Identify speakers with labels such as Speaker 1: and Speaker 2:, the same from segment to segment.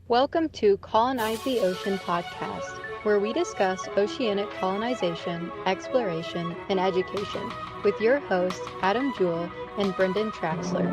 Speaker 1: Welcome to Colonize the Ocean Podcast, where we discuss oceanic colonization, exploration, and education with your hosts, Adam Jewell and Brendan Traxler.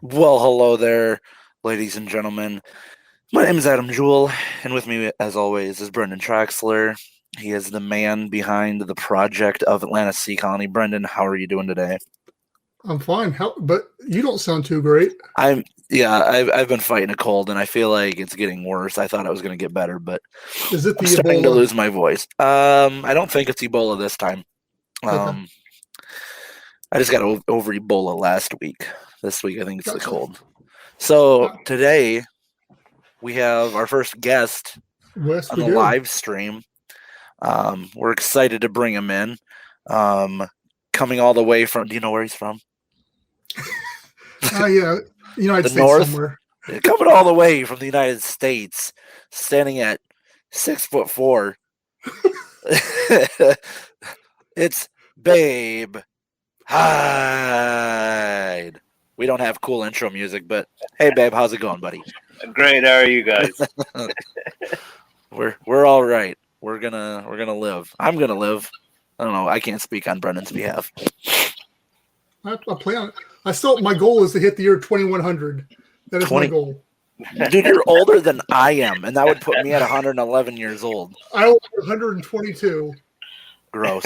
Speaker 2: Well, hello there, ladies and gentlemen. My name is Adam Jewell, and with me, as always, is Brendan Traxler. He is the man behind the project of Atlantis Sea Colony. Brendan, how are you doing today?
Speaker 3: I'm fine, but you don't sound too great.
Speaker 2: I've been fighting a cold, and I feel like it's getting worse. I thought I was going to get better, but
Speaker 3: Is it the
Speaker 2: I'm starting to
Speaker 3: Ebola?
Speaker 2: lose my voice. I don't think it's Ebola this time.
Speaker 3: Okay.
Speaker 2: I just got over Ebola last week. This week, I think it's the
Speaker 3: Gotcha.
Speaker 2: cold. So today, we have our first guest
Speaker 3: Yes,
Speaker 2: on
Speaker 3: we
Speaker 2: the
Speaker 3: do.
Speaker 2: live stream. We're excited to bring him in. Coming all the way from, do you know where he's from?
Speaker 3: Yeah, United
Speaker 2: The
Speaker 3: States
Speaker 2: north?
Speaker 3: somewhere.
Speaker 2: Coming all the way from the United States, standing at 6'4". It's Babe Hyde. We don't have cool intro music, but hey, Babe, how's it going, buddy?
Speaker 4: Great. How are you guys?
Speaker 2: We're all right. We're gonna live. I'm gonna live. I don't know. I can't speak on Brendan's behalf.
Speaker 3: I plan. My goal is to hit the year 2100. That is my goal.
Speaker 2: Dude, you're older than I am, and that would put me at 111 years old.
Speaker 3: I was 122.
Speaker 2: Gross.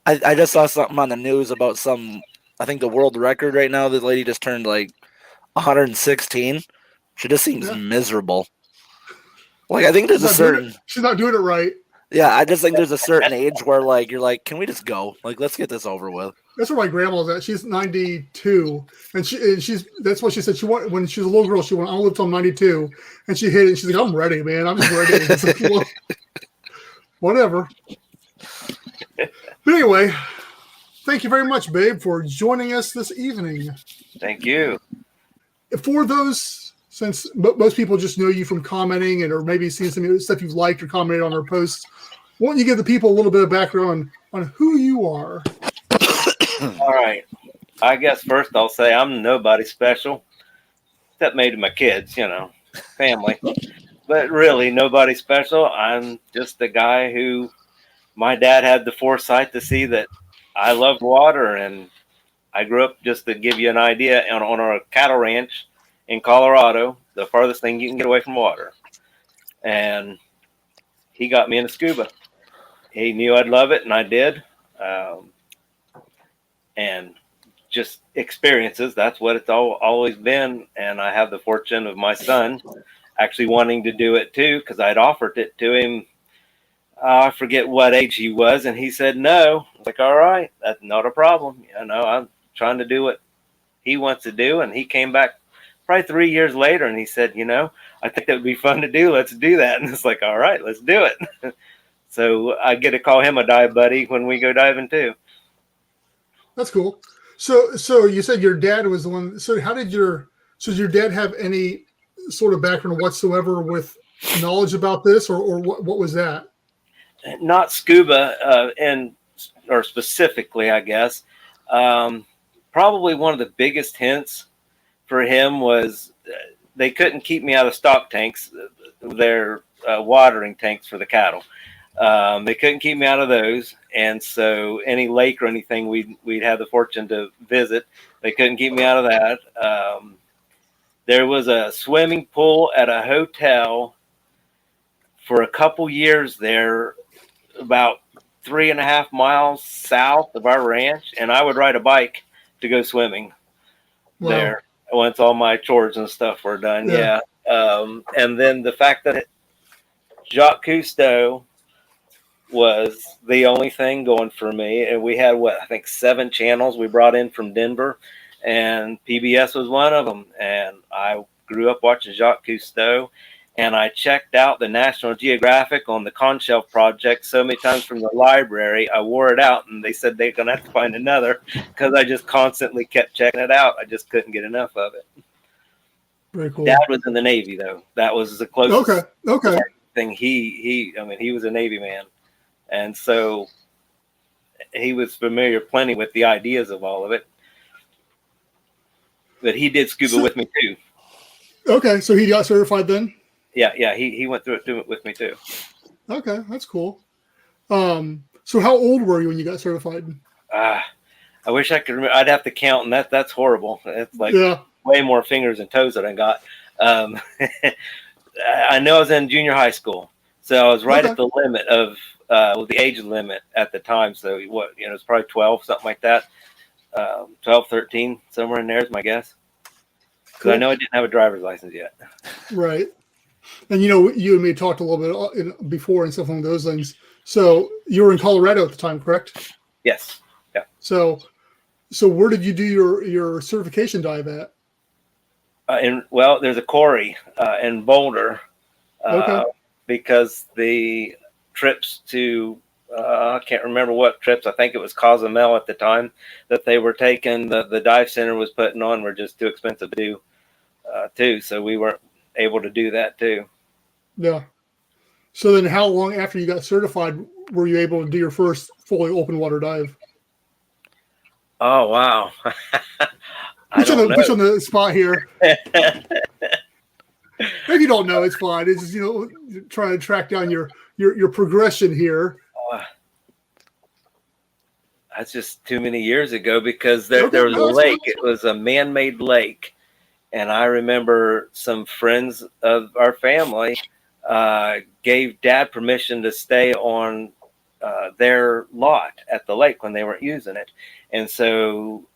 Speaker 2: I just saw something on the news about I think the world record right now, the lady just turned like 116. She just seems miserable. Like, I think there's
Speaker 3: she's not doing it right.
Speaker 2: Yeah, I just think there's a certain age where like you're like, can we just go? Like, let's get this over with.
Speaker 3: That's where my grandma's at. She's 92, and that's what she said. When she was a little girl, she went, "I'll live till I'm 92," and she hit it. And she's like, "I'm ready, man. I'm just ready." It's like, well, whatever. But anyway, thank you very much, Babe, for joining us this evening.
Speaker 4: Thank you.
Speaker 3: For those, since most people just know you from commenting or maybe seeing some stuff you've liked or commented on our posts, why don't you give the people a little bit of background on who you are?
Speaker 4: All right. I guess first I'll say I'm nobody special, except maybe my kids, family. But really, nobody special. I'm just a guy who my dad had the foresight to see that I loved water, and I grew up, just to give you an idea, on our cattle ranch in Colorado, the farthest thing you can get away from water. And he got me into scuba. He knew I'd love it, and I did. And just experiences, that's what it's always been. And I have the fortune of my son actually wanting to do it too, because I'd offered it to him. I forget what age he was, and he said no. I was like, all right, that's not a problem. I'm trying to do what he wants to do. And he came back probably 3 years later, and he said, I think that would be fun to do. Let's do that. And it's like, all right, let's do it. So I get to call him a dive buddy when we go diving too.
Speaker 3: That's cool. So you said your dad was the one. So did your dad have any sort of background whatsoever with knowledge about this, or what was that?
Speaker 4: Not scuba, or specifically, I guess. Probably one of the biggest hints for him was they couldn't keep me out of stock tanks, their watering tanks for the cattle. They couldn't keep me out of those, and so any lake or anything we'd have the fortune to visit, they couldn't keep me out of that. There was a swimming pool at a hotel for a couple years there, about 3.5 miles south of our ranch, and I would ride a bike to go swimming there once all my chores and stuff were done. Yeah. And then the fact that Jacques Cousteau was the only thing going for me, and we had I think 7 channels we brought in from Denver, and PBS was one of them. And I grew up watching Jacques Cousteau, And I checked out the National Geographic on the Con Shelf project so many times from the library. I wore it out, and they said they're going to have to find another because I just constantly kept checking it out. I just couldn't get enough of it.
Speaker 3: Very cool.
Speaker 4: Dad was in the Navy, though. That was the closest
Speaker 3: Okay.
Speaker 4: thing. He was a Navy man. And so he was familiar plenty with the ideas of all of it. But he did scuba with me, too.
Speaker 3: Okay, so he got certified then?
Speaker 4: Yeah, he went through it with me too.
Speaker 3: Okay, that's cool. So how old were you when you got certified?
Speaker 4: I wish I could remember. I'd have to count, and that's horrible. It's like way more fingers and toes that I got. I know I was in junior high school, so I was right at the limit of the age limit at the time. So it's probably 12, something like that. 12, 13, somewhere in there is my guess. Because I know I didn't have a driver's license yet.
Speaker 3: Right. And you and me talked a little bit before and stuff along those lines. So you were in Colorado at the time, correct?
Speaker 4: Yes. Yeah.
Speaker 3: So where did you do your certification dive at?
Speaker 4: There's a quarry in Boulder. Because the trips to I can't remember what trips. I think it was Cozumel at the time that they were taking. The dive center was putting on were just too expensive to do, too. So we weren't able to do that too.
Speaker 3: Yeah. So then how long after you got certified were you able to do your first fully open water dive?
Speaker 4: Oh, wow.
Speaker 3: Put you on the spot here. If you don't know, it's fine. It's just, trying to track down your progression here.
Speaker 4: That's just too many years ago because there was a lake. It was a man-made lake. And I remember some friends of our family gave Dad permission to stay on their lot at the lake when they weren't using it. And so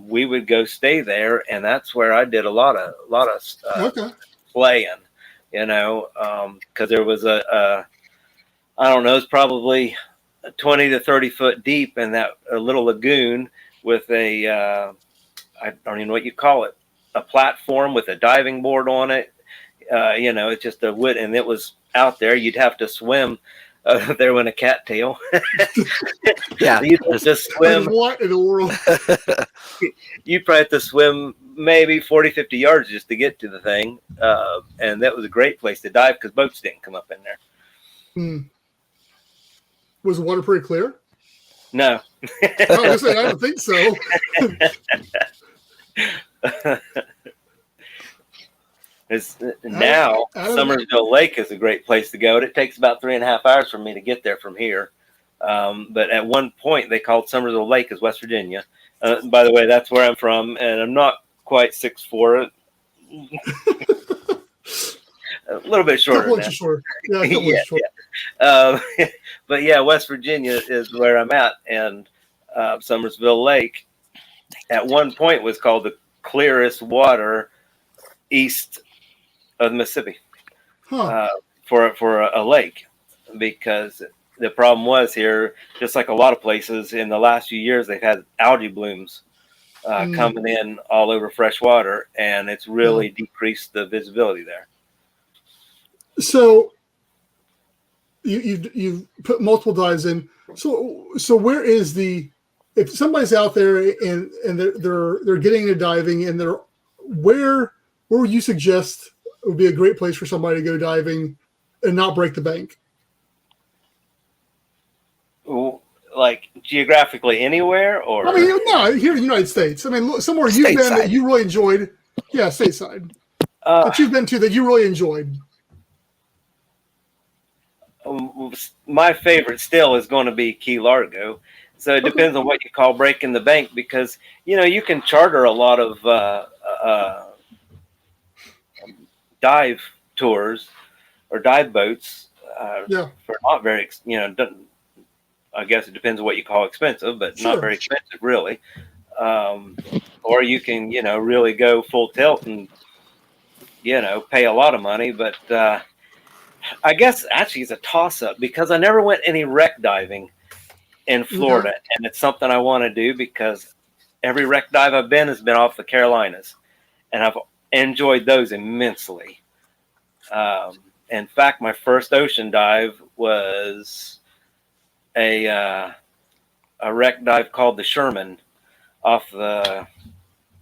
Speaker 4: we would go stay there. And that's where I did a lot of playing, because there was I don't know, it's probably 20 to 30 foot deep in that little lagoon with I don't even know what you call it, a platform with a diving board on it. It's just a wood, and it was out there. You'd have to swim there in a cattail.
Speaker 2: Yeah,
Speaker 4: you'd just swim.
Speaker 3: What in the world?
Speaker 4: You'd probably have to swim maybe 40, 50 yards just to get to the thing. And that was a great place to dive because boats didn't come up in there.
Speaker 3: Was the water pretty clear?
Speaker 4: No.
Speaker 3: I don't think so.
Speaker 4: Now, Summersville Lake is a great place to go. It takes about 3.5 hours for me to get there from here. But at one point, they called Summersville Lake as West Virginia. By the way, that's where I'm from, and I'm not quite 6'4". A little bit shorter. But yeah, West Virginia is where I'm at, and Summersville Lake at one point was called the clearest water east of the Mississippi for a lake, because the problem was here, just like a lot of places in the last few years, they've had algae blooms coming in all over fresh water, and it's really decreased the visibility there.
Speaker 3: So you put multiple dives in. So where is if somebody's out there and they're getting into diving and where would you suggest would be a great place for somebody to go diving and not break the bank?
Speaker 4: Like geographically anywhere, or
Speaker 3: I mean, no, here in the United States. I mean, somewhere you've been that you really enjoyed. Yeah, stateside. That you've been to that you really enjoyed.
Speaker 4: My favorite still is going to be Key Largo. So it depends on what you call breaking the bank, because you can charter a lot of dive tours or dive boats for not very I guess it depends on what you call expensive, but not very expensive really. Or you can really go full tilt and pay a lot of money, but I guess actually it's a toss-up because I never went any wreck diving in Florida, and it's something I want to do because every wreck dive I've been has been off the Carolinas, and I've enjoyed those immensely. In fact, my first ocean dive was a wreck dive called the Sherman off the,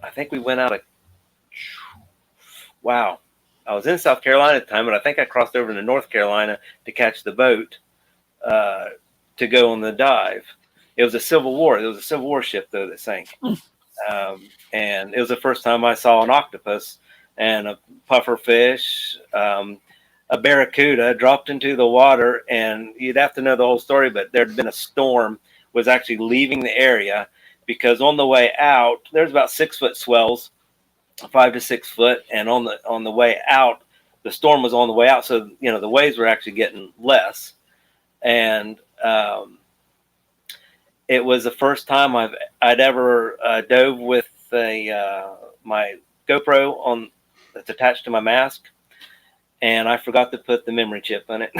Speaker 4: I think we went out of, wow. I was in South Carolina at the time, but I think I crossed over to North Carolina to catch the boat to go on the dive. It was a Civil War. It was a Civil War ship, though, that sank. And it was the first time I saw an octopus and a puffer fish, a barracuda dropped into the water. And you'd have to know the whole story, but there'd been a storm, was actually leaving the area, because on the way out, there's about 6 foot swells, 5 to 6 foot. And on the way out, the storm was on the way out. So, the waves were actually getting less. And it was the first time I'd ever dove with my GoPro that's attached to my mask, and I forgot to put the memory chip in it,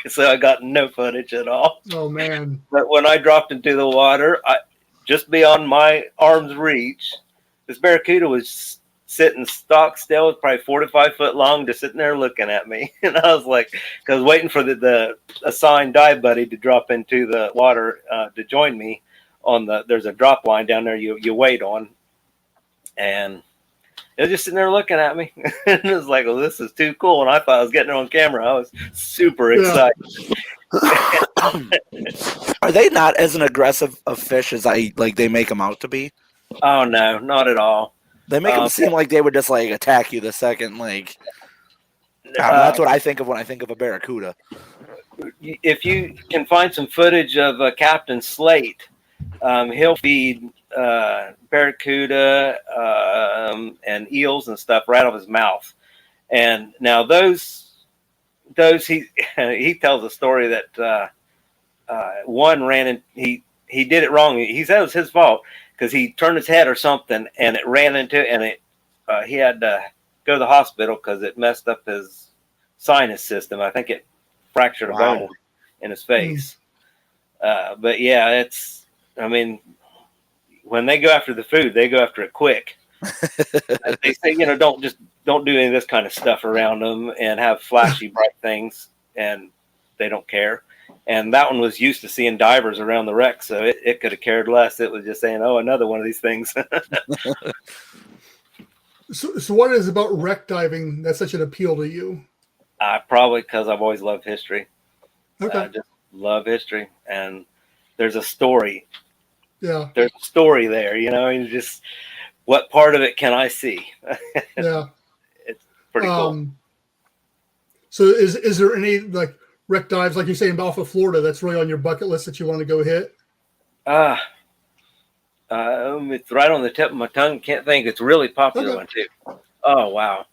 Speaker 4: so I got no footage at all.
Speaker 3: Oh man!
Speaker 4: But when I dropped into the water, just beyond my arm's reach, this barracuda was sitting stock still, was probably 4 to 5 foot long, just sitting there looking at me. And I was like, because waiting for the assigned dive buddy to drop into the water to join me there's a drop line down there you wait on. And it was just sitting there looking at me. And it was like, well, this is too cool. And I thought I was getting it on camera. I was super excited.
Speaker 2: Are they not as an aggressive of fish as they make them out to be?
Speaker 4: Oh, no, not at all.
Speaker 2: They make them seem like they would just attack you the second that's what I think of when I think of a barracuda.
Speaker 4: If you can find some footage of Captain Slate, he'll feed barracuda and eels and stuff right off his mouth. And now those he tells a story that one ran in. He did it wrong. He said it was his fault, because he turned his head or something, and it ran into it, and he had to go to the hospital because it messed up his sinus system. I think it fractured a bone in his face. But yeah, when they go after the food, they go after it quick. They say, don't do any of this kind of stuff around them and have flashy bright things, and they don't care. And that one was used to seeing divers around the wreck, so it could have cared less. It was just saying, oh, another one of these things.
Speaker 3: So what is about wreck diving that's such an appeal to you?
Speaker 4: Probably because I've always loved history.
Speaker 3: Okay.
Speaker 4: I just love history. And there's a story.
Speaker 3: Yeah.
Speaker 4: There's a story there, just what part of it can I see?
Speaker 3: Yeah.
Speaker 4: It's pretty cool.
Speaker 3: So is there any wreck dives, like you're saying, off of Florida, that's really on your bucket list that you want to go hit?
Speaker 4: It's right on the tip of my tongue. Can't think. It's a really popular one too. Oh wow!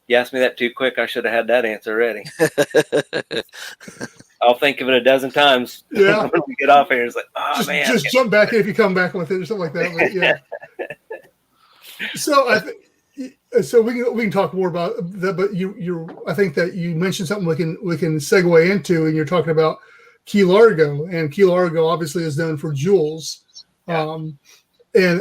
Speaker 4: You asked me that too quick. I should have had that answer ready. I'll think of it a dozen times.
Speaker 3: Yeah.
Speaker 4: When we get off here, it's like, oh man!
Speaker 3: Just jump back in if you come back with it or something like that. But, yeah. So we can talk more about that. But I think that you mentioned something we can segue into, and you're talking about Key Largo, and Key Largo obviously is known for Jules.
Speaker 4: Yeah.
Speaker 3: And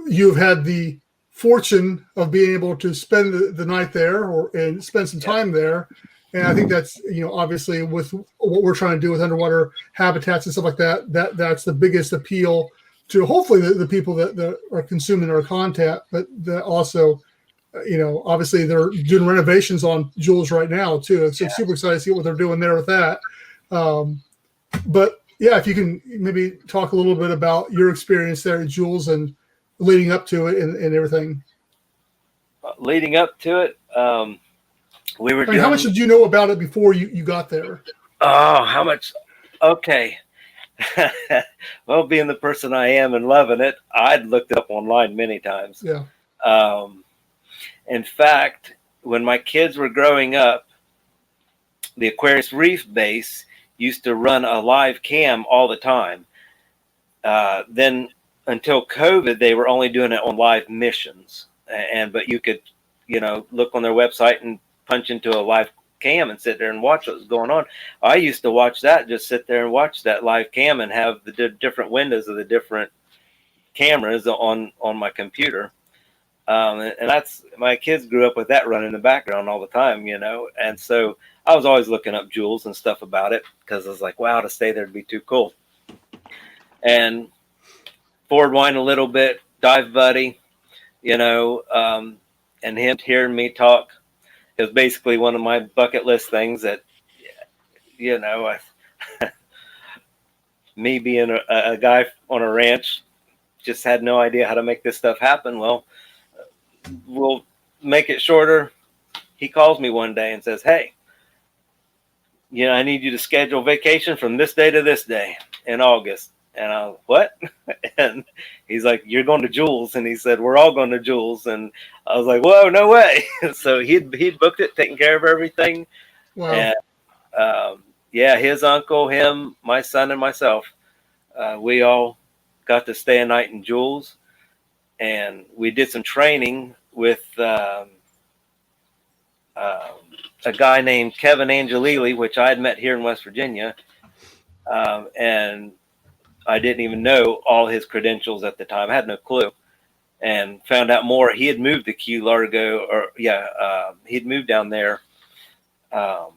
Speaker 3: you've had the fortune of being able to spend the night there and spend some time there. And I think that's, obviously with what we're trying to do with underwater habitats and stuff like that, that's the biggest appeal to hopefully the people that are consuming our content, but that also, obviously they're doing renovations on Jules right now too. So super excited to see what they're doing there with that. But yeah, if you can maybe talk a little bit about your experience there at Jules and leading up to it and everything.
Speaker 4: Leading up to it, we were
Speaker 3: how much did you know about it before you got there?
Speaker 4: Oh, how much? Okay. Well, being the person I am and loving it, I'd looked it up online many times.
Speaker 3: Yeah.
Speaker 4: In fact, when my kids were growing up, the Aquarius Reef base used to run a live cam all the time. Then until COVID, they were only doing it on live missions. But you could, look on their website and punch into a live cam and sit there and watch what was going on. I used to watch that, just sit there and watch that live cam and have the different windows of the different cameras on my computer. And that's, my kids grew up with that running in the background all the time, and so I was always looking up Jules and stuff about it, because I was like, wow, to stay there would be too cool. And forward wind a little bit, dive buddy, and him hearing me talk is basically one of my bucket list things that, me being a guy on a ranch, just had no idea how to make this stuff happen. Well, we'll make it shorter. He calls me one day and says, hey, I need you to schedule vacation from this day to this day in August. And I was, what? And he's like, you're going to Jules. And he said, we're all going to Jules. And I was like, whoa, no way. So he'd booked it, taken care of everything.
Speaker 3: Wow.
Speaker 4: And his uncle, him, my son, and myself, we all got to stay a night in Jules. And we did some training with a guy named Kevin Angelili, which I had met here in West Virginia. And I didn't even know all his credentials at the time. I had no clue, and found out more. He had moved to Key Largo, he'd moved down there, bought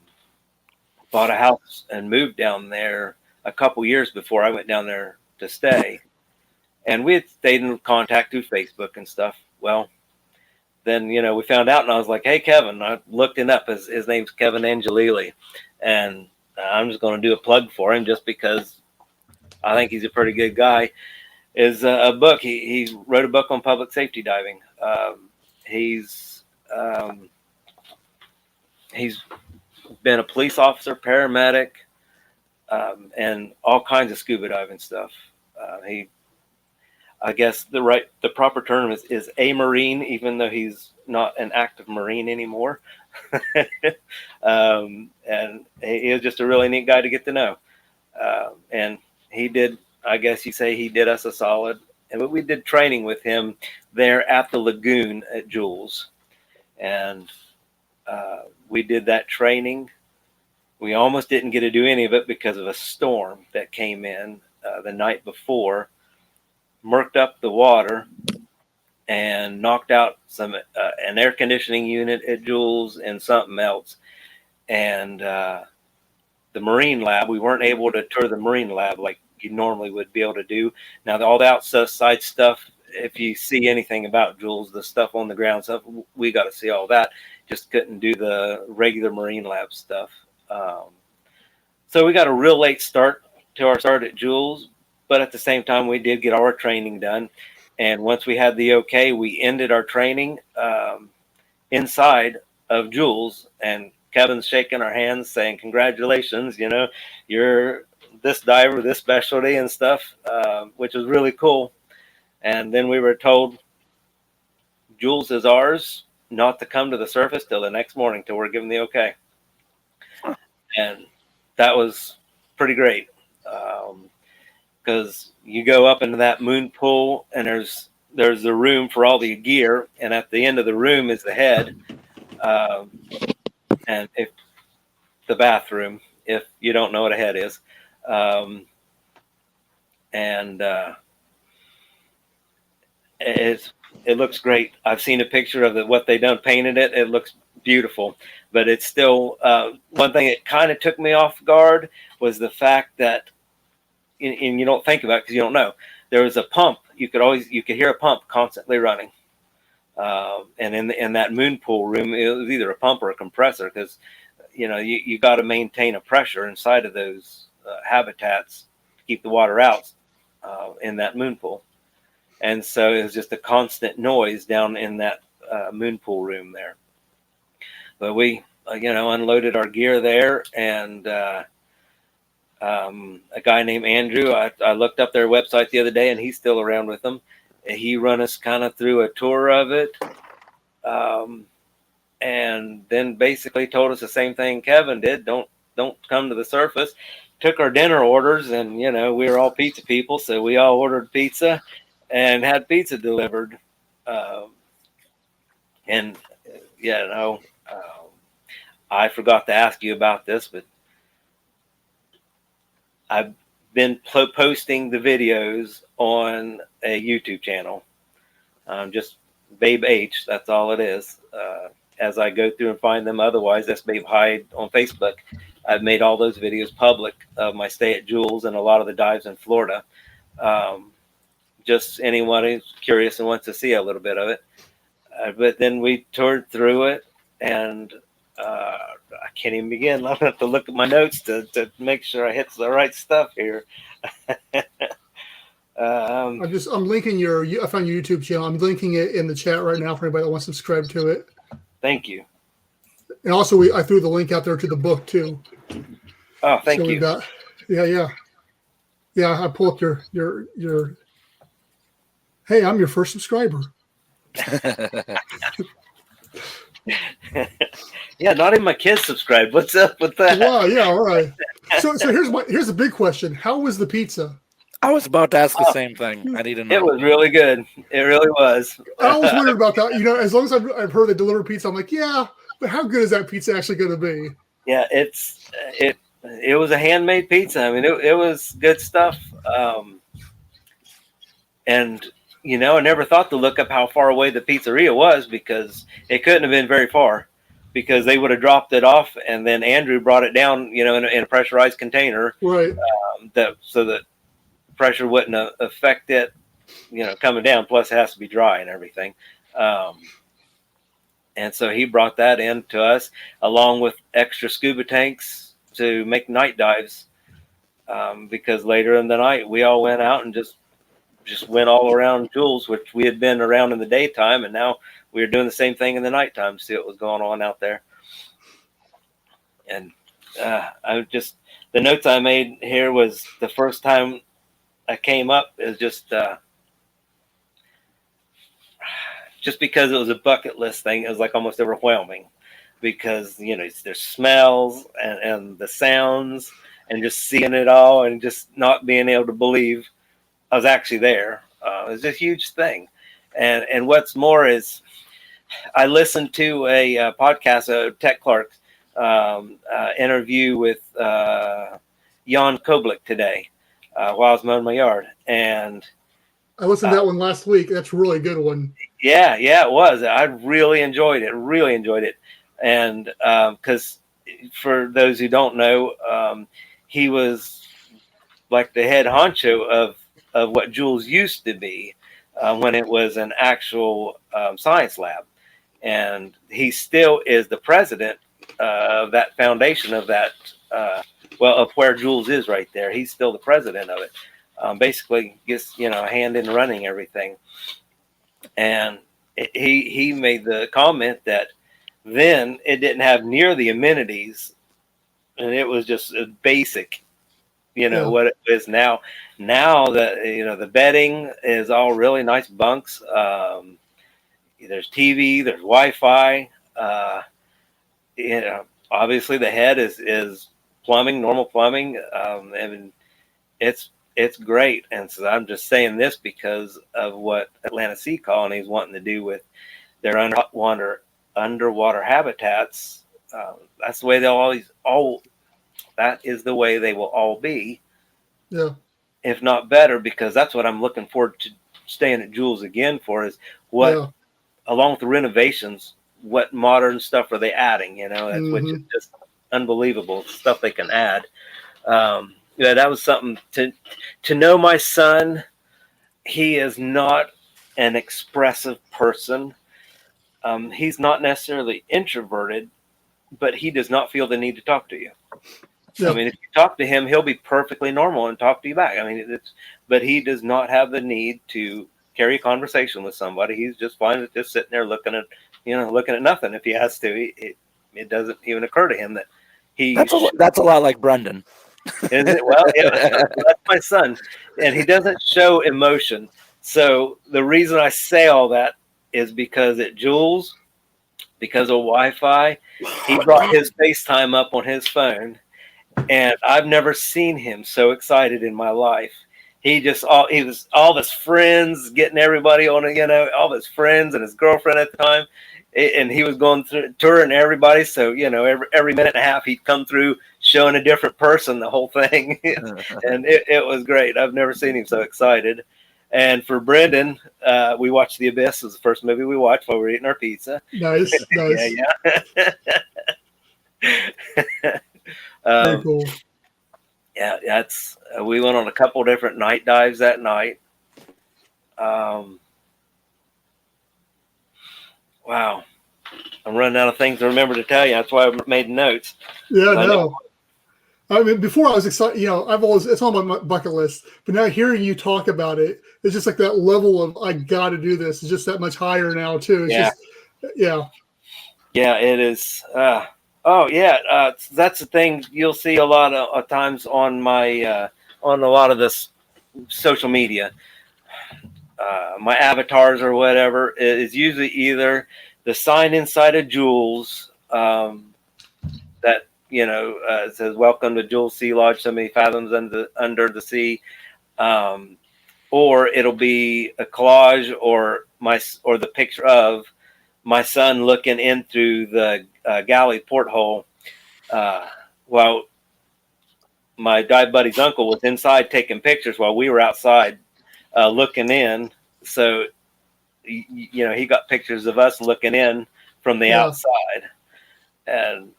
Speaker 4: a house and moved down there a couple years before I went down there to stay. And we had stayed in contact through Facebook and stuff. Well, then, we found out, and I was like, hey, Kevin, I looked him up. His name's Kevin Angelili, and I'm just going to do a plug for him just because I think he's a pretty good guy. Is a book. He wrote a book on public safety diving. He's been a police officer, paramedic, and all kinds of scuba diving stuff. I guess the proper term is a Marine, even though he's not an active Marine anymore. And he was just a really neat guy to get to know. And he did, I guess you say, he did us a solid. And we did training with him there at the lagoon at Jules. And we did that training. We almost didn't get to do any of it because of a storm that came in the night before, murked up the water, and knocked out an air conditioning unit at Jules and something else. And the Marine lab, we weren't able to tour the Marine lab like you normally would be able to do. Now, all the outside stuff, if you see anything about Jules, the stuff on the ground stuff, we got to see all that. Just couldn't do the regular Marine lab stuff. So we got a real late start to our start at Jules, but at the same time, we did get our training done. And once we had the okay, we ended our training inside of Jules, and Kevin's shaking our hands saying, congratulations, you're this diver, this specialty and stuff, which was really cool. And then we were told Jules is ours, not to come to the surface till the next morning, till we're given the okay. And that was pretty great. Because you go up into that moon pool, and there's the room for all the gear, and at the end of the room is the head, and if the bathroom, if you don't know what a head is, and it looks great. I've seen a picture of what they done painted it. It looks beautiful, but it's still one thing that kind of took me off guard was the fact that. And you don't think about it because you don't know. There was a pump. You could hear a pump constantly running. And in that moon pool room, it was either a pump or a compressor because, you got to maintain a pressure inside of those habitats to keep the water out in that moon pool. And so it was just a constant noise down in that moon pool room there. But we, unloaded our gear there, and a guy named Andrew, I looked up their website the other day, and he's still around with them. He run us kind of through a tour of it, and then basically told us the same thing Kevin did: don't come to the surface. Took our dinner orders, and we were all pizza people, so we all ordered pizza and had pizza delivered. And I forgot to ask you about this, but I've been posting the videos on a YouTube channel. Just Babe H. That's all it is. As I go through and find them. Otherwise, that's Babe Hyde on Facebook. I've made all those videos public of my stay at Jules and a lot of the dives in Florida. Just anyone who's curious and wants to see a little bit of it. But then we toured through it, and I can't even begin. I'll have to look at my notes to make sure I hit the right stuff here.
Speaker 3: I'm linking I found your YouTube channel. I'm linking it in the chat right now for anybody that wants to subscribe to it.
Speaker 4: Thank you.
Speaker 3: And also, I threw the link out there to the book too.
Speaker 4: Oh, thank you.
Speaker 3: Yeah. I pulled up your. Hey, I'm your first subscriber.
Speaker 4: Yeah, not even my kids subscribe. What's up with that?
Speaker 3: Wow, yeah, all right. So here's the big question. How was the pizza?
Speaker 2: I was about to ask the same thing. I need to know.
Speaker 4: It was really good. It really was.
Speaker 3: I always wondered about that. As long as I've heard they deliver pizza, I'm like, yeah, but how good is that pizza actually going to be?
Speaker 4: Yeah, it was a handmade pizza. I mean, it was good stuff. And I never thought to look up how far away the pizzeria was, because it couldn't have been very far, because they would have dropped it off and then Andrew brought it down, in a pressurized container,
Speaker 3: right?
Speaker 4: So that pressure wouldn't affect it, coming down. Plus, it has to be dry and everything. And so he brought that in to us, along with extra scuba tanks to make night dives, because later in the night we all went out and just went all around Jules, which we had been around in the daytime, and now we were doing the same thing in the nighttime to see what was going on out there. And the notes I made here was the first time I came up is just because it was a bucket list thing. It was like almost overwhelming, because there's smells and the sounds and just seeing it all and just not being able to believe I was actually there. It was a huge thing. And what's more is I listened to a podcast, Tech Clark's interview with Jan Koblik today while I was mowing my yard. And
Speaker 3: I listened to that one last week. That's a really good one.
Speaker 4: Yeah, it was. I really enjoyed it. And because for those who don't know, he was like the head honcho of what Jules used to be when it was an actual science lab. And he still is the president of that foundation of that, of where Jules is right there. He's still the president of it. Basically gets, a hand in running everything. And he made the comment that then it didn't have near the amenities, and it was just a basic, what it is now. Now that, the bedding is all really nice bunks. There's TV, there's Wi-Fi. Obviously the head is plumbing, normal plumbing. And it's great. And so I'm just saying this because of what Atlantic Sea Colony is wanting to do with their underwater habitats. That's the way that is the way they will all be.
Speaker 3: Yeah.
Speaker 4: If not better, because that's what I'm looking forward to staying at Jules again for, is what, along with the renovations, what modern stuff are they adding, which is just unbelievable stuff they can add. That was something to know. My son, he is not an expressive person. He's not necessarily introverted, but he does not feel the need to talk to you. I mean, if you talk to him, he'll be perfectly normal and talk to you back. I mean, but he does not have the need to carry a conversation with somebody. He's just fine with just sitting there looking at nothing. If he has to, it doesn't even occur to him that he.
Speaker 2: That's a lot like Brendan.
Speaker 4: Is it? Well, yeah, that's my son, and he doesn't show emotion. So the reason I say all that is because at Jules, because of Wi-Fi, he brought his FaceTime up on his phone. And I've never seen him so excited in my life. He was all his friends, getting everybody on it, all his friends and his girlfriend at the time. And he was going through touring everybody. So, every minute and a half he'd come through showing a different person, the whole thing. And it was great. I've never seen him so excited. And for Brendan, we watched The Abyss. It was the first movie we watched while we were eating our pizza.
Speaker 3: Nice. Very cool.
Speaker 4: Yeah, that's. We went on a couple different night dives that night. Wow, I'm running out of things to remember to tell you. That's why I made notes.
Speaker 3: Yeah, no. I mean, before I was excited, it's on my bucket list, but now hearing you talk about it, it's just like that level of, I got to do this. It's just that much higher now too. It's
Speaker 4: Yeah, it is. That's the thing you'll see a lot of times on my, on a lot of this social media, my avatars or whatever is usually either the sign inside of Jules, that, it says, "Welcome to Jules Sea Lodge, so many fathoms under the sea," or it'll be a collage or the picture of my son looking in through the galley porthole, while my dive buddy's uncle was inside taking pictures while we were outside looking in. So, he got pictures of us looking in from the outside, and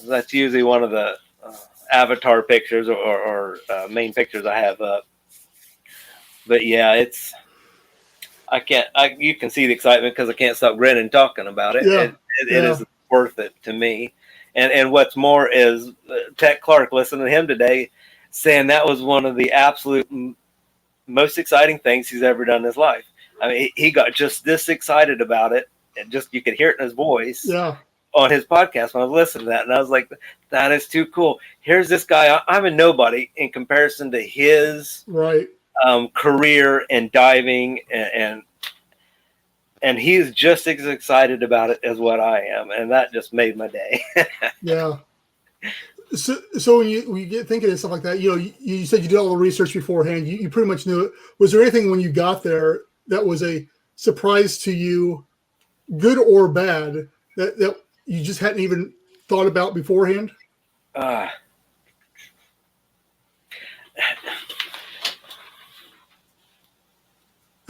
Speaker 4: that's usually one of the avatar pictures or main pictures I have up. But yeah, you can see the excitement because I can't stop grinning talking about it.
Speaker 3: Yeah.
Speaker 4: It is worth it to me. And what's more is Tech Clark, listening to him today, saying that was one of the absolute most exciting things he's ever done in his life. I mean, he got just this excited about it, and just you could hear it in his voice.
Speaker 3: Yeah.
Speaker 4: On his podcast when I was listening to that, and I was like, that is too cool. Here's this guy. I'm a nobody in comparison to his career and diving, and he's just as excited about it as what I am, and that just made my day.
Speaker 3: Yeah. So when you get thinking of stuff like that, you said you did all the research beforehand. You pretty much knew it. Was there anything when you got there that was a surprise to you, good or bad, that you just hadn't even thought about beforehand?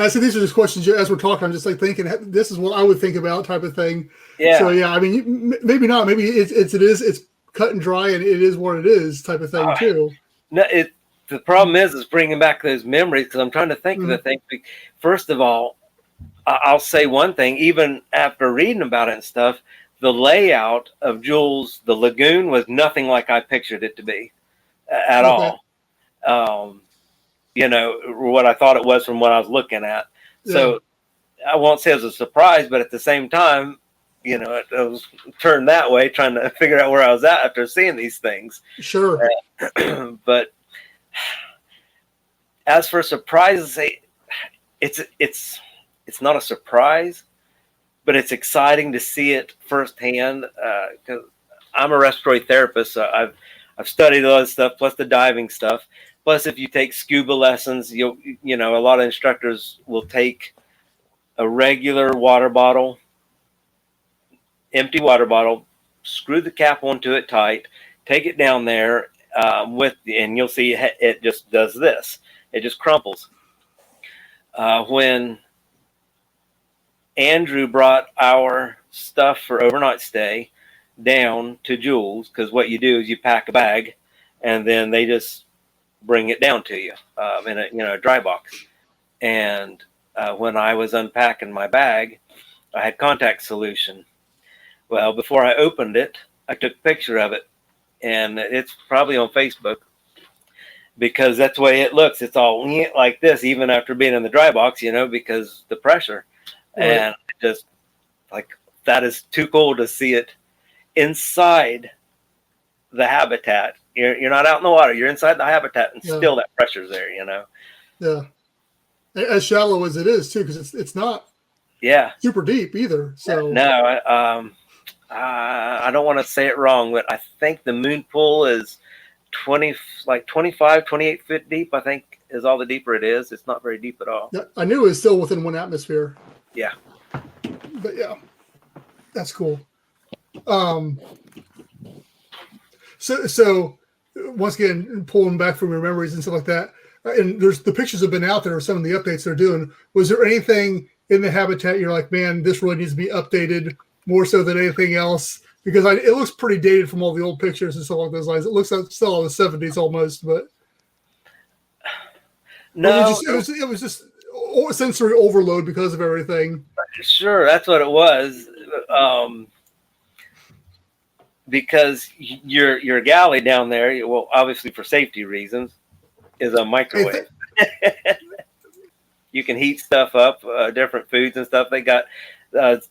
Speaker 3: So these are just questions as we're talking. I'm just like thinking, this is what I would think about, type of thing.
Speaker 4: Yeah.
Speaker 3: So yeah, I mean, maybe not. Maybe it's cut and dry, and it is what it is, type of thing too.
Speaker 4: No, the problem is bringing back those memories, because I'm trying to think of the things. First of all, I'll say one thing. Even after reading about it and stuff, the layout of Jules, the lagoon, was nothing like I pictured it to be at all. What I thought it was from what I was looking at. Yeah. So I won't say it was a surprise, but at the same time, it was turned that way, trying to figure out where I was at after seeing these things.
Speaker 3: Sure.
Speaker 4: But as for surprises, it's not a surprise, but it's exciting to see it firsthand, because I'm a respiratory therapist, so I've studied all this stuff, plus the diving stuff. Plus, if you take scuba lessons, a lot of instructors will take a regular water bottle, empty water bottle, screw the cap onto it tight, take it down there and you'll see it just does this. It just crumples. When Andrew brought our stuff for overnight stay down to Jules, because what you do is you pack a bag, and then they just bring it down to you in a dry box. And when I was unpacking my bag, I had contact solution. Well, before I opened it, I took a picture of it, and it's probably on Facebook, because that's the way it looks. It's all like this, even after being in the dry box, because the pressure. Right. And just like, that is too cool to see it inside the habitat. You're not out in the water. You're inside the habitat, and still that pressure's there,
Speaker 3: Yeah. As shallow as it is, too, because it's not super deep either. So
Speaker 4: no, I don't want to say it wrong, but I think the moon pool is 25, 28 feet deep, I think, is all the deeper it is. It's not very deep at all.
Speaker 3: Yeah, I knew it was still within one atmosphere.
Speaker 4: Yeah.
Speaker 3: But yeah, that's cool. So once again, pulling back from your memories and stuff like that. And there's the pictures have been out there, some of the updates they're doing. Was there anything in the habitat you're like, man, this really needs to be updated more so than anything else? Because it looks pretty dated from all the old pictures and stuff like those lines. It looks like still in the 70s almost, but
Speaker 4: no,
Speaker 3: it was just sensory overload because of everything.
Speaker 4: Sure, that's what it was. Because your galley down there, well, obviously for safety reasons, is a microwave. You can heat stuff up, different foods and stuff. They got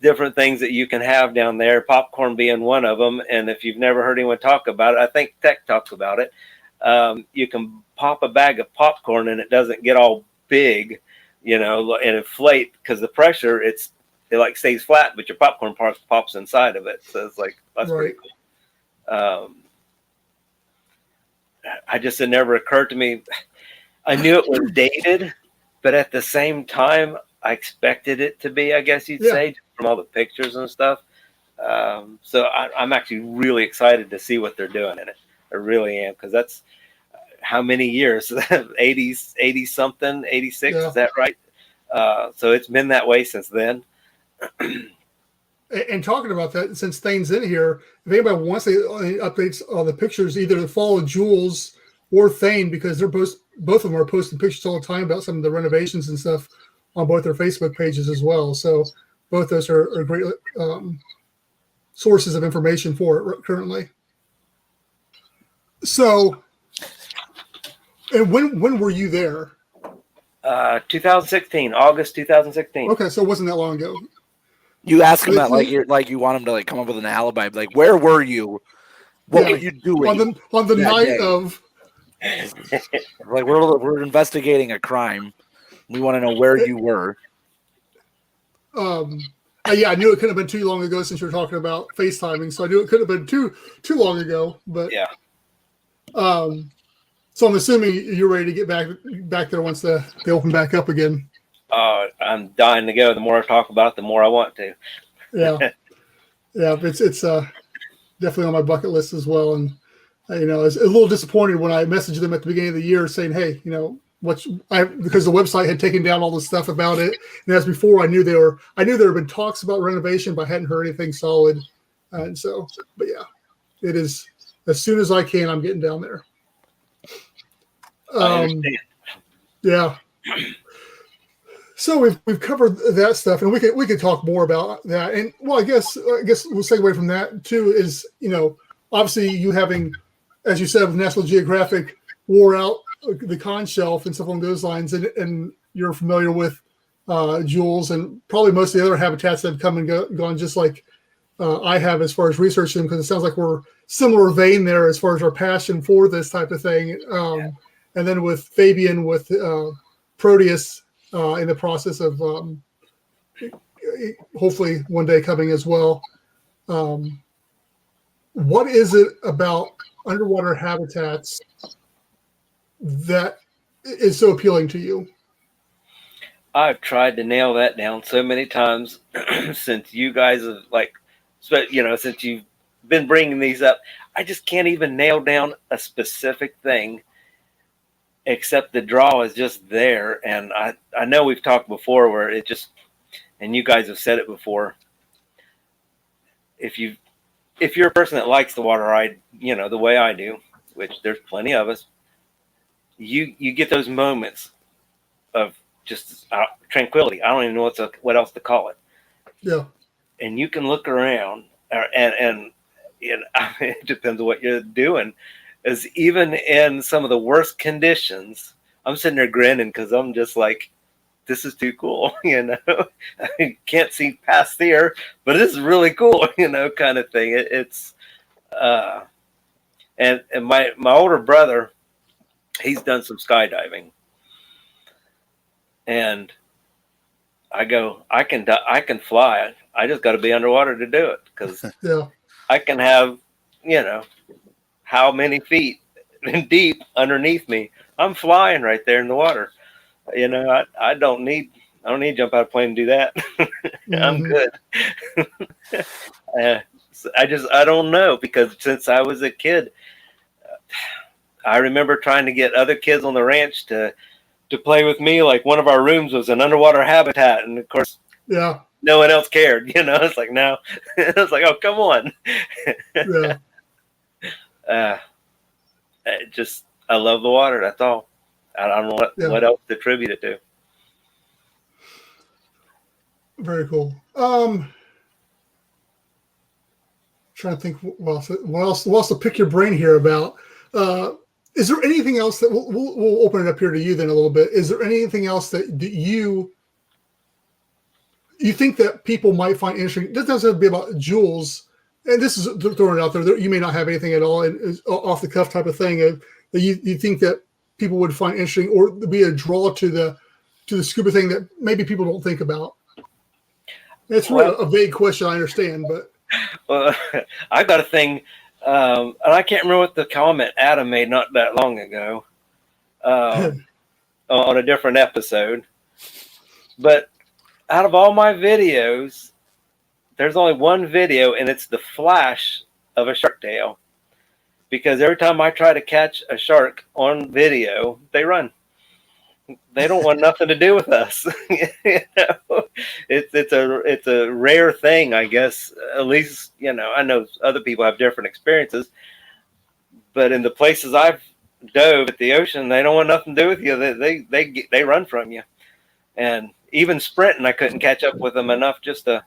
Speaker 4: different things that you can have down there, popcorn being one of them. And if you've never heard anyone talk about it, I think Tech talks about it. You can pop a bag of popcorn and it doesn't get all big, and inflate because the pressure, it like stays flat, but your popcorn pops inside of it. So it's like, that's pretty cool. It never occurred to me. I knew it was dated, but at the same time, I expected it to be, I guess you'd say, from all the pictures and stuff. So I'm actually really excited to see what they're doing in it. I really am, because that's how many years? 80 something, 86, is that right? So it's been that way since then.
Speaker 3: And talking about that, since Thane's in here, if anybody wants any updates on the pictures, either follow Jules or Thane, because they're both of them are posting pictures all the time about some of the renovations and stuff on both their Facebook pages as well. So both those are great sources of information for it currently. So, and when were you there?
Speaker 4: 2016, August 2016.
Speaker 3: Okay, so it wasn't that long ago.
Speaker 2: You ask him that like you want him to like come up with an alibi. Like, where were you? What were you doing
Speaker 3: on the night day? Of?
Speaker 2: Like, we're investigating a crime. We want to know where you were.
Speaker 3: Yeah, I knew it couldn't have been too long ago since you were talking about FaceTiming, so I knew it couldn't have been too long ago. But
Speaker 4: yeah.
Speaker 3: So I'm assuming you're ready to get back there once they open back up again.
Speaker 4: I'm dying to go. The more I talk about it, the more I want to.
Speaker 3: Yeah. It's definitely on my bucket list as well. And I was a little disappointed when I messaged them at the beginning of the year saying, "Hey, because the website had taken down all the stuff about it." And as before, I knew there had been talks about renovation, but I hadn't heard anything solid. And so, but yeah, it is as soon as I can, I'm getting down there.
Speaker 4: I understand.
Speaker 3: Yeah. So we've covered that stuff, and we could talk more about that. And well, I guess we'll segue from that too. Is obviously you having, as you said, with National Geographic wore out the con shelf and stuff along those lines, and you're familiar with Jules and probably most of the other habitats that have come and gone, just like I have as far as researching them, because it sounds like we're similar vein there as far as our passion for this type of thing. And then with Fabian with Proteus. In the process of hopefully one day coming as well. What is it about underwater habitats that is so appealing to you?
Speaker 4: I've tried to nail that down so many times since you guys have since you've been bringing these up. I just can't even nail down a specific thing. Except the draw is just there. And I know we've talked before where it just, and you guys have said it before, if you're a person that likes the water, the way I do, which there's plenty of us, you get those moments of just tranquility. I don't even know what else to call it.
Speaker 3: Yeah.
Speaker 4: And you can look around and it depends on what you're doing. Is even in some of the worst conditions, I'm sitting there grinning because I'm just like, this is too cool, I can't see past there, but this is really cool, kind of thing. It's and my older brother, he's done some skydiving, and I go, I can fly. I just got to be underwater to do it, because I can have, how many feet deep underneath me. I'm flying right there in the water. I don't need to jump out of a plane and do that. I'm good. I don't know, because since I was a kid, I remember trying to get other kids on the ranch to play with me. Like one of our rooms was an underwater habitat, and of course,
Speaker 3: yeah,
Speaker 4: no one else cared. It's like no, it's like, oh, come on.
Speaker 3: yeah.
Speaker 4: I love the water. That's all. I don't know what else to attribute it to.
Speaker 3: Very cool. Trying to think what else to pick your brain here about. Is there anything else that we'll open it up here to you then a little bit? Is there anything else that you think that people might find interesting? This doesn't have to be about Jules, and this is throwing it out there. You may not have anything at all, and off the cuff type of thing that you think that people would find interesting, or be a draw to the scuba thing that maybe people don't think about. It's really a vague question, I understand, but
Speaker 4: I got a thing. And I can't remember what the comment Adam made not that long ago on a different episode. But out of all my videos, there's only one video, and it's the flash of a shark tail. Because every time I try to catch a shark on video, they run. They don't want nothing to do with us. It's a rare thing, I guess. At least, I know other people have different experiences, but in the places I've dove at the ocean, they don't want nothing to do with you. They run from you, and even sprinting, I couldn't catch up with them enough just to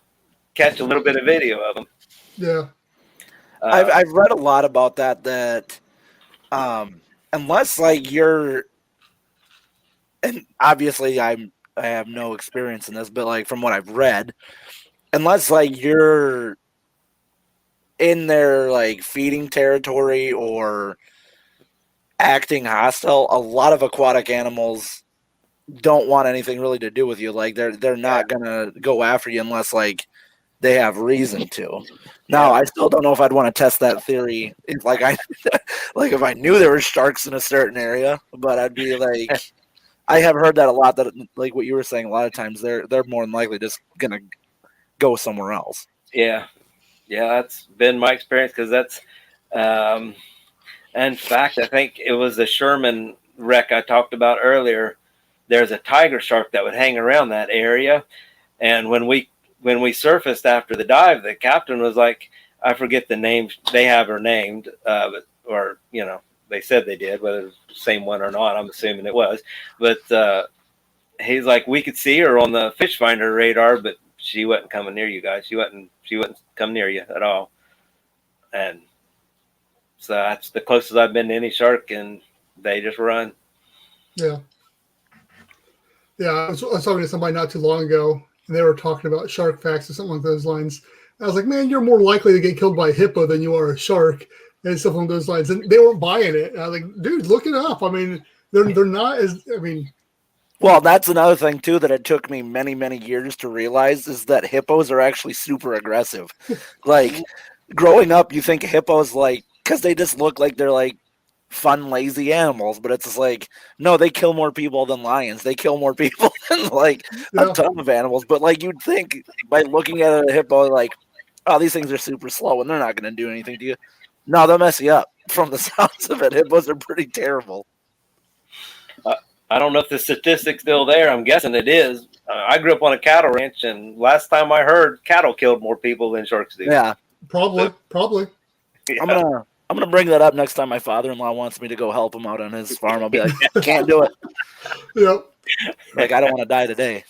Speaker 4: catch a little bit of video of them.
Speaker 3: Yeah,
Speaker 2: I've read a lot about that. Unless like you're. And obviously, I have no experience in this, but like from what I've read, unless like you're in their like feeding territory or acting hostile, a lot of aquatic animals don't want anything really to do with you. Like they're not gonna go after you unless like they have reason to. Now, I still don't know if I'd want to test that theory if if I knew there were sharks in a certain area, but I'd be like. I have heard that a lot. That like what you were saying, a lot of times they're more than likely just gonna go somewhere else.
Speaker 4: Yeah, that's been my experience because that's. In fact, I think it was the Sherman wreck I talked about earlier. There's a tiger shark that would hang around that area, and when we surfaced after the dive, the captain was like, I forget the name. They have her named, they said they did, whether it's the same one or not. I'm assuming it was. But he's like, we could see her on the fish finder radar, but she wasn't coming near you guys. She wouldn't come near you at all. And so that's the closest I've been to any shark, and they just run.
Speaker 3: Yeah. Yeah, I was talking to somebody not too long ago, and they were talking about shark facts or something along those lines. I was like, man, you're more likely to get killed by a hippo than you are a shark. And stuff along those lines, and they weren't buying it. And I was like, "Dude, look it up." I mean, they're not as. I mean,
Speaker 2: well, that's another thing too that it took me many years to realize is that hippos are actually super aggressive. Like growing up, you think hippos because they just look like they're like fun, lazy animals, but it's just like no, they kill more people than lions. They kill more people than a ton of animals. But like you'd think by looking at a hippo, like, oh, these things are super slow and they're not going to do anything to you. No, they'll mess you up. From the sounds of it, hippos are pretty terrible.
Speaker 4: I don't know if the statistic's still there. I'm guessing it is. I grew up on a cattle ranch, and last time I heard, cattle killed more people than sharks do.
Speaker 2: Yeah,
Speaker 3: probably.
Speaker 4: Yeah.
Speaker 2: I'm gonna bring that up next time my father-in-law wants me to go help him out on his farm. I'll be like, can't do it.
Speaker 3: Yep.
Speaker 2: Like I don't want to die today.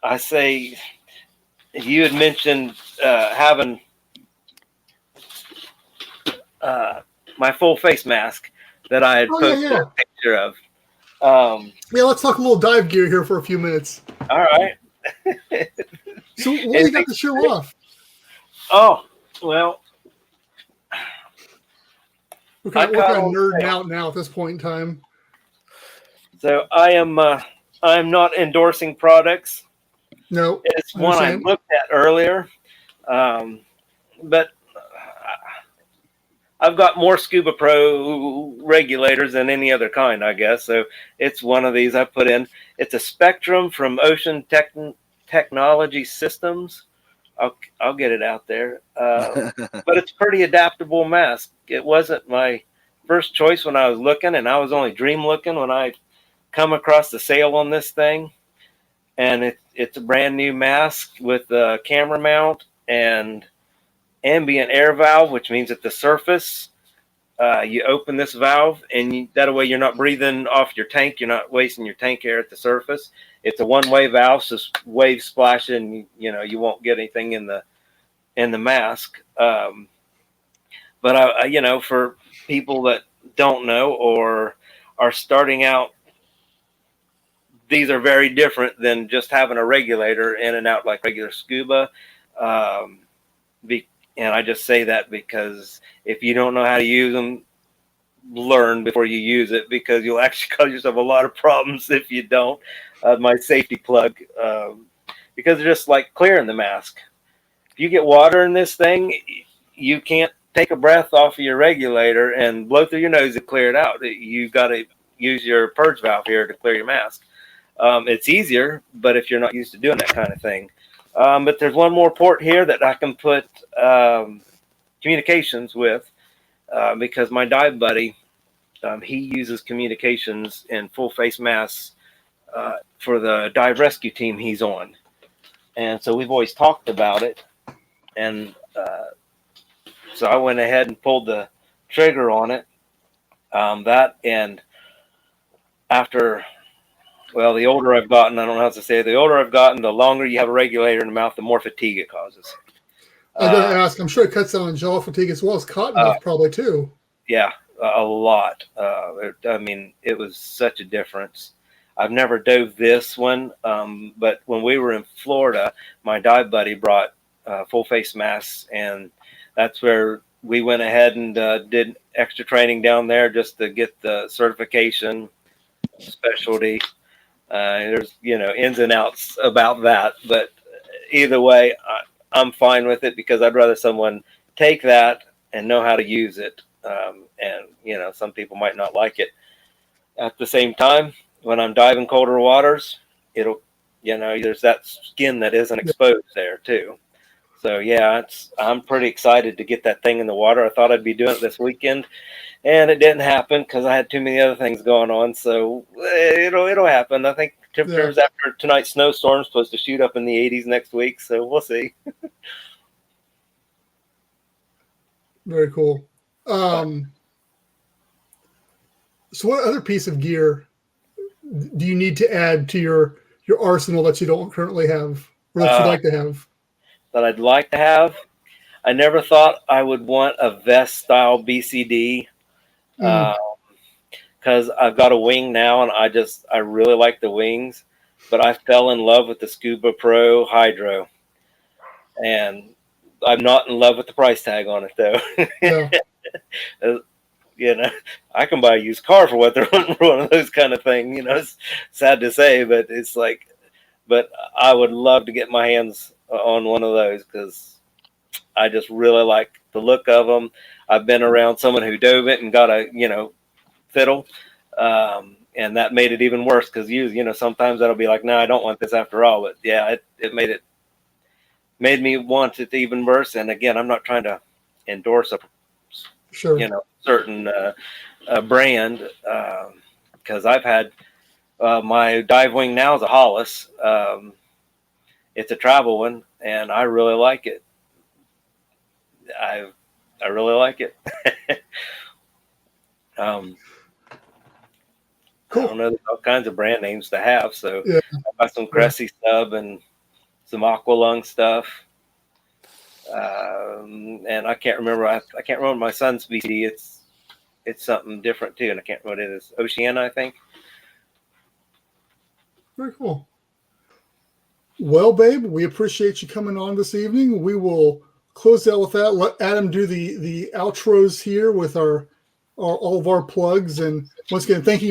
Speaker 4: I say you had mentioned having my full face mask that I had posted a picture of.
Speaker 3: Let's talk a little dive gear here for a few minutes.
Speaker 4: All right.
Speaker 3: So what do you got to show off?
Speaker 4: Oh, well.
Speaker 3: We're kind of nerding out now at this point in time.
Speaker 4: So I'm not endorsing products.
Speaker 3: No,
Speaker 4: it's one I looked at earlier, but I've got more Scuba Pro regulators than any other kind, I guess. So it's one of these I put in. It's a Spectrum from Ocean Technology Systems, I'll get it out there. But it's a pretty adaptable mask. It wasn't my first choice when I was looking, and I was only dream looking when I come across the sale on this thing. And it's a brand new mask with a camera mount and ambient air valve, which means at the surface, you open this valve, and that way you're not breathing off your tank. You're not wasting your tank air at the surface. It's a one-way valve, so waves splash, and you won't get anything in the mask. But for people that don't know or are starting out, these are very different than just having a regulator in and out like regular SCUBA. And I just say that because if you don't know how to use them, learn before you use it, because you'll actually cause yourself a lot of problems if you don't. My safety plug, because they're just like clearing the mask. If you get water in this thing, you can't take a breath off of your regulator and blow through your nose to clear it out. You got to use your purge valve here to clear your mask. It's easier, but if you're not used to doing that kind of thing. But there's one more port here that I can put communications with, because my dive buddy, he uses communications in full face masks for the dive rescue team he's on. And so we've always talked about it. And so I went ahead and pulled the trigger on it. And after... Well, the older I've gotten, I don't know how to say it, the older I've gotten, the longer you have a regulator in the mouth, the more fatigue it causes.
Speaker 3: I was going to ask, I'm sure it cuts down on jaw fatigue as well as cotton mouth probably too.
Speaker 4: Yeah, a lot. It was such a difference. I've never dove this one, but when we were in Florida, my dive buddy brought full face masks, and that's where we went ahead and did extra training down there just to get the certification specialty. There's ins and outs about that, but either way, I'm fine with it, because I'd rather someone take that and know how to use it. And some people might not like it. At the same time, when I'm diving colder waters, there's that skin that isn't exposed there too. So yeah, I'm pretty excited to get that thing in the water. I thought I'd be doing it this weekend, and it didn't happen because I had too many other things going on. So it'll happen. I think temperatures after tonight's snowstorm is supposed to shoot up in the 80s next week. So we'll see.
Speaker 3: Very cool. So what other piece of gear do you need to add to your arsenal that you don't currently have, or that you'd like to have?
Speaker 4: That I'd like to have. I never thought I would want a vest style BCD, because I've got a wing now, and I really like the wings, but I fell in love with the SCUBA Pro Hydro, and I'm not in love with the price tag on it though. Yeah. I can buy a used car for what they're running for one of those kind of thing. It's sad to say, but it's like, but I would love to get my hands on one of those, because I just really like the look of them. I've been around someone who dove it and got a fiddle, and that made it even worse, because sometimes that'll be like, no, I don't want this after all. But yeah, it made me want it even worse. And again, I'm not trying to endorse a certain brand, because I've had my dive wing now is a Hollis. It's a travel one, and I really like it. I really like it.
Speaker 3: Cool.
Speaker 4: I don't know, there's all kinds of brand names to have. So I got some Cressy Sub and some Aqualung stuff. And I can't remember. I can't remember my son's BCD. It's something different too, and I can't remember what it is. Oceana, I think.
Speaker 3: Very cool. Well, babe, we appreciate you coming on this evening. We will close out with that. Let Adam do the outros here with our all of our plugs, and once again, thanking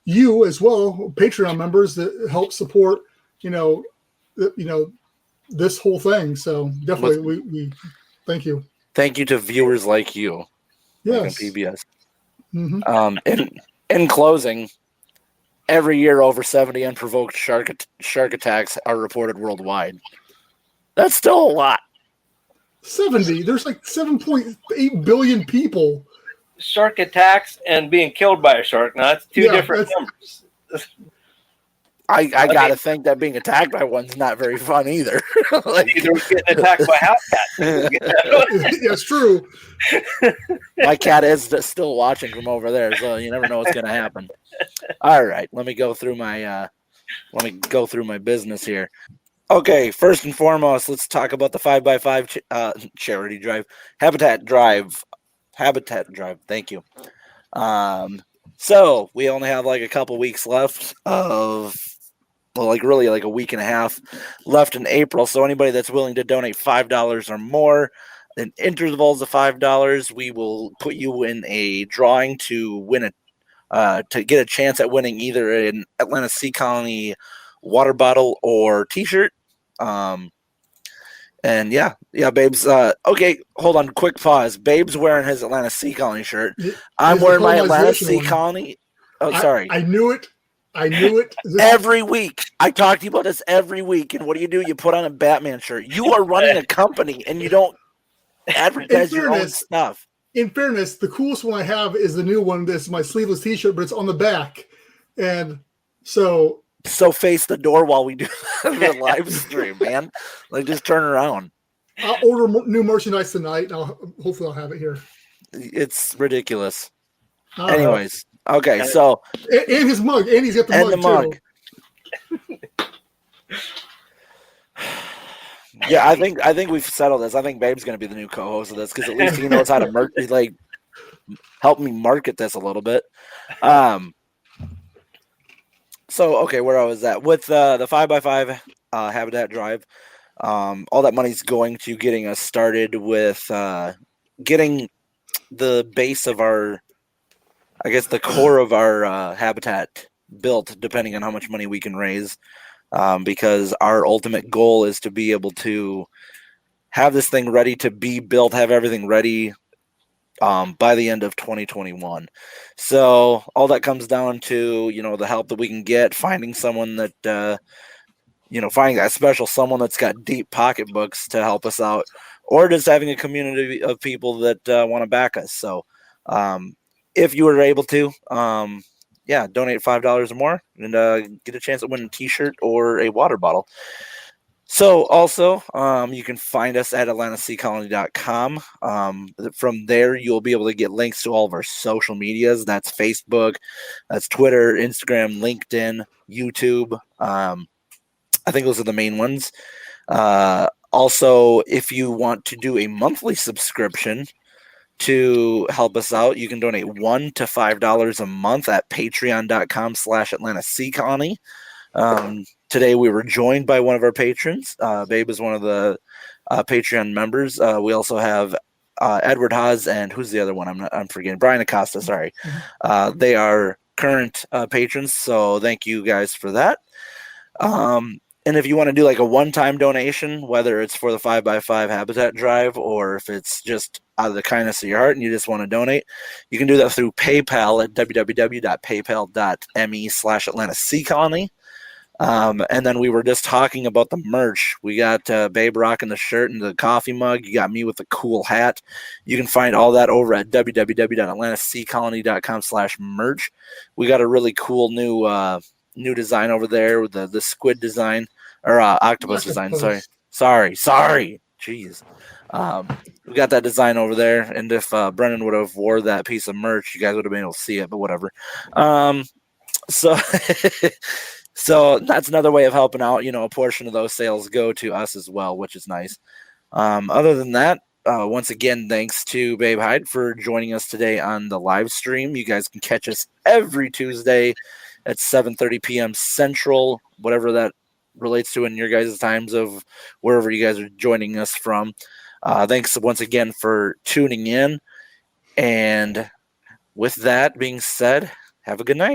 Speaker 3: you as well, Patreon members that help support this whole thing. So definitely, we thank you.
Speaker 2: Thank you to viewers like you.
Speaker 3: Yes.
Speaker 2: Like on PBS. Mm-hmm. In closing, every year over 70 unprovoked shark attacks are reported worldwide. That's still a lot.
Speaker 3: 70. There's like 7.8 billion people.
Speaker 4: Shark attacks and being killed by a shark. Now, that's two different numbers.
Speaker 2: I gotta think that being attacked by one's not very fun either.
Speaker 4: Like, either getting attacked by house cats.
Speaker 3: That's true.
Speaker 2: My cat is still watching from over there, so you never know what's gonna happen. All right, let me go through my business here. Okay, first and foremost, let's talk about the 5x5 charity drive, Habitat Drive. Thank you. So we only have like a couple weeks left of. Well, really a week and a half left in April. So anybody that's willing to donate $5 or more in intervals of $5, we will put you in a drawing to win to get a chance at winning either an Atlanta Sea Colony water bottle or T-shirt. And yeah, Babes. Okay, hold on, quick pause. Babe's wearing his Atlanta Sea Colony shirt. I'm wearing my Atlanta Sea Colony. Oh, sorry.
Speaker 3: I knew it.
Speaker 2: Every week. I talk to you about this every week. And what do? You put on a Batman shirt. You are running a company and you don't advertise your own stuff.
Speaker 3: In fairness, the coolest one I have is the new one. This is my sleeveless T-shirt, but it's on the back. And so
Speaker 2: face the door while we do the live stream, man. Like, just turn around.
Speaker 3: I'll order new merchandise tonight. Hopefully I'll have it here.
Speaker 2: It's ridiculous. Anyways. Okay, so
Speaker 3: and his mug, and he's got the mug too.
Speaker 2: Yeah, I think we've settled this. I think Babe's going to be the new co-host of this because at least he knows how to help me market this a little bit. So okay, where I was at with the 5x5 Habitat Drive, all that money's going to getting us started with getting the base of our. I guess the core of our habitat built, depending on how much money we can raise, because our ultimate goal is to be able to have this thing ready to be built, have everything ready by the end of 2021. So all that comes down to, the help that we can get, finding someone that, finding that special someone that's got deep pocketbooks to help us out, or just having a community of people that want to back us. So, if you were able to, donate $5 or more and get a chance to win a T-shirt or a water bottle. So also, you can find us at atlantaseacolony.com. From there, you'll be able to get links to all of our social medias. That's Facebook, that's Twitter, Instagram, LinkedIn, YouTube. I think those are the main ones. Also, if you want to do a monthly subscription to help us out, you can donate $1 to $5 a month at patreon.com/Atlanta Sea Colony. Today we were joined by one of our patrons. Babe is one of the Patreon members. We also have Edward Haas and who's the other one? I'm forgetting. Brian Acosta. Sorry. They are current patrons. So thank you guys for that. And if you want to do like a one-time donation, whether it's for the 5x5 Habitat Drive or if it's just out of the kindness of your heart and you just want to donate, you can do that through PayPal at www.paypal.me/Atlanta Sea Colony. And then we were just talking about the merch. We got Babe rocking the shirt and the coffee mug. You got me with the cool hat. You can find all that over at www.atlantaseacolony.com/merch. We got a really cool new design over there with the squid design or octopus design. Sorry. Jeez. We got that design over there. And if Brennan would have wore that piece of merch, you guys would have been able to see it, but whatever. So that's another way of helping out. A portion of those sales go to us as well, which is nice. Other than that, once again, thanks to Babe Hyde for joining us today on the live stream. You guys can catch us every Tuesday at 7:30 p.m. Central, whatever that relates to in your guys' times of wherever you guys are joining us from. Thanks once again for tuning in. And with that being said, have a good night.